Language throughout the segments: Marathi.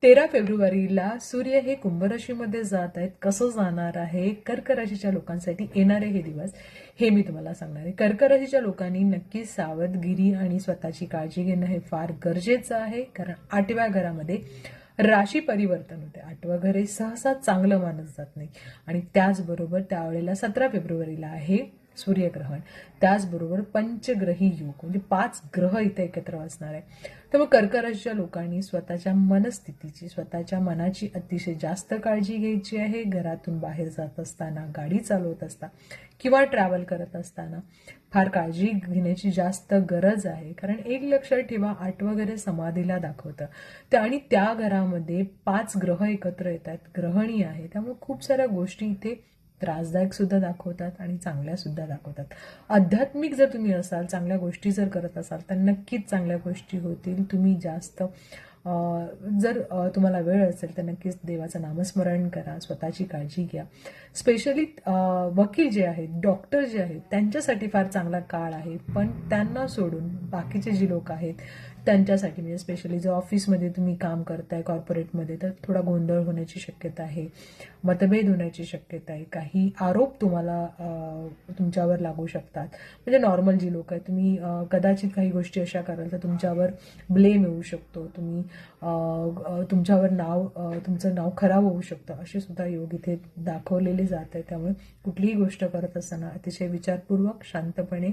13 फेब्रुवारीला सूर्य हे कुंभ राशीमध्ये जात आहेत. कसं जाणार आहे कर्क राशीच्या लोकांसाठी येणारे हे दिवस हे मी तुम्हाला सांगणार आहे. कर्क राशीच्या लोकांनी नक्की सावधगिरी आणि स्वतःची काळजी घेणं हे फार गरजेचं आहे, कारण 8व्या घरामध्ये राशी परिवर्तन होते. 8वं घर हे सहसा चांगलं मानलं जात नाही. आणि त्याचबरोबर त्यावेळेला 17 फेब्रुवारीला आहे सूर्यग्रहण. त्याचबरोबर पंचग्रही योग म्हणजे 5 ग्रह इथे एकत्र असणार आहे. त्यामुळे कर्क राशीच्या लोकांनी स्वतःच्या मनस्थितीची, स्वतःच्या मनाची अतिशय जास्त काळजी घ्यायची आहे. घरातून बाहेर जात असताना, गाडी चालवत असताना किंवा ट्रॅव्हल करत असताना फार काळजी घेण्याची जास्त गरज आहे. कारण एक लक्षात ठेवा, 8वं घर समाधीला दाखवतं आणि त्या घरामध्ये 5 ग्रह एकत्र येतात, ग्रहणी आहे. त्यामुळे खूप साऱ्या गोष्टी इथे त्रासदायक सुद्धा दाखवतात आणि चांगल्या सुद्धा दाखवतात. आध्यात्मिक जर तुम्ही असाल, चांगल्या गोष्टी जर करत असाल तर नक्कीच चांगल्या गोष्टी होतील. तुम्ही जास्त जर तुम्हाला वेळ असेल तर नक्कीच देवाचं नामस्मरण करा, स्वतःची काळजी घ्या. स्पेशली वकील जे आहेत, डॉक्टर जे आहेत, त्यांच्यासाठी फार चांगला काळ आहे. पण त्यांना सोडून बाकीचे जे लोक आहेत त्यांच्यासाठी, म्हणजे स्पेशली जर ऑफिसमध्ये तुम्ही काम करताय कॉर्पोरेटमध्ये, तर थोडा गोंधळ होण्याची शक्यता आहे, मतभेद होण्याची शक्यता आहे. काही आरोप तुम्हाला तुमच्यावर लागू शकतात. म्हणजे नॉर्मल जी लोक आहेत, तुम्ही कदाचित काही गोष्टी अशा कराल तर तुमच्यावर ब्लेम येऊ शकतो, तुम्ही तुमच्यावर तुमचं नाव खराब होऊ शकतं, असे सुद्धा योग इथे दाखवलेले जात आहे. त्यामुळे कुठलीही गोष्ट करत असताना अतिशय विचारपूर्वक, शांतपणे,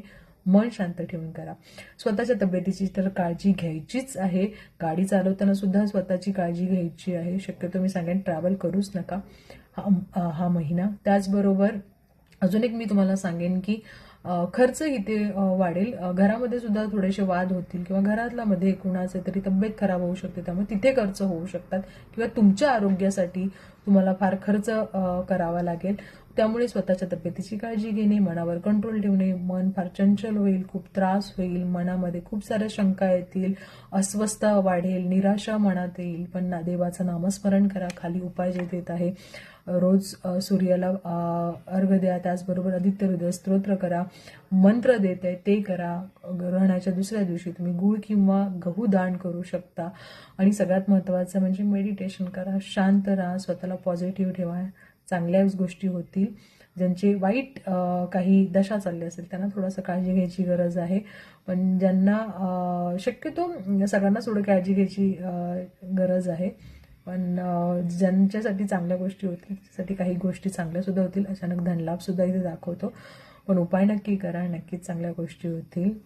मन शांत ठेवून करा. स्वतःच्या तब्येतीची तर काळजी घ्यायचीच आहे. गाडी चालवताना सुद्धा स्वतःची काळजी घ्यायची आहे. शक्यतो मी सांगेन ट्रॅव्हल करूच नका हा महिना. त्याचबरोबर अजून एक मी तुम्हाला सांगेन की खर्च इथे वाढेल. घरामध्ये सुद्धा थोडेसे वाद होतील किंवा घरातला मध्ये कुणाचे तरी तब्येत खराब होऊ शकते, त्यामुळे तिथे खर्च होऊ शकतात किंवा तुमच्या आरोग्यासाठी तुम्हाला फार खर्च करावा लागेल. त्यामुळे स्वतःच्या तब्येतीची काळजी घेणे, मनावर कंट्रोल ठेवणे. मन फार चंचल होईल, खूप त्रास होईल, मनामध्ये खूप साऱ्या शंका येतील, अस्वस्थता वाढेल, निराशा मनात येईल. पण देवाचं नामस्मरण करा. खाली उपाय जे देत आहे, रोज सूर्याला अर्घ द्या, त्याचबरोबर आदित्य हृदय स्तोत्र करा, मंत्र देत आहे ते करा. ग्रहणाच्या दुसऱ्या दिवशी तुम्ही गूळ किंवा गहू दान करू शकता. आणि सगळ्यात महत्त्वाचं म्हणजे मेडिटेशन करा, शांत राहा, स्वतःला पॉझिटिव्ह ठेवा, चांगल्याच गोष्टी होतील. ज्यांची वाईट काही दशा चालली असेल त्यांना थोडंसं काळजी घ्यायची गरज आहे. पण ज्यांना शक्यतो सगळ्यांना थोडं काळजी घ्यायची गरज आहे. पण ज्यांच्यासाठी चांगल्या गोष्टी होतील त्यासाठी काही गोष्टी चांगल्या सुद्धा होतील. अचानक धनलाभ सुद्धा इथे दाखवतो. पण उपाय नक्की करा, नक्कीच चांगल्या गोष्टी होतील.